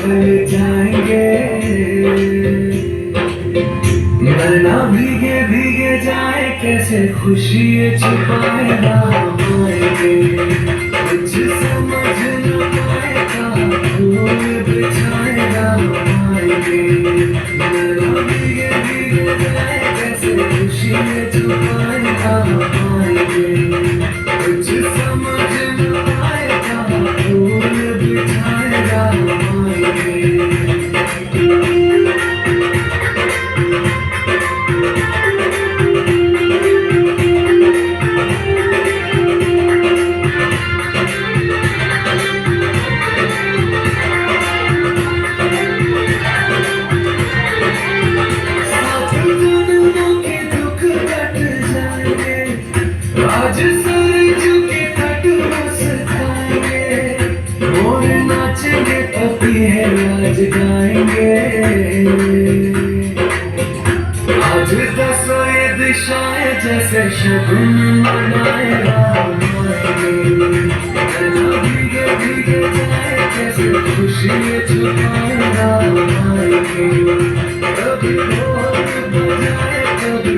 ढल जाएंगे, वरना भीगे भीगे जाए कैसे खुशी छुपाए राम आएंगे। कुछ समझ न पाएगा फूल बिछाए राम आएंगे, वरना भीगे भीगे जाए कैसे खुशी छुपाए राम आएंगे। कुछ समझ न पाएगा फूल बिछाए राम आएंगे। आज सूरज के तट मुस्काएंगे, मोर नाचेंगे पपी है राज गाएंगे। आज दसों ये दिशाएं जैसे शगुन मनाए राम आएंगे, भीगे भीगे जाए कैसे खुशी छुपाए राम आएंगे। कभी ढोल बजाए कभी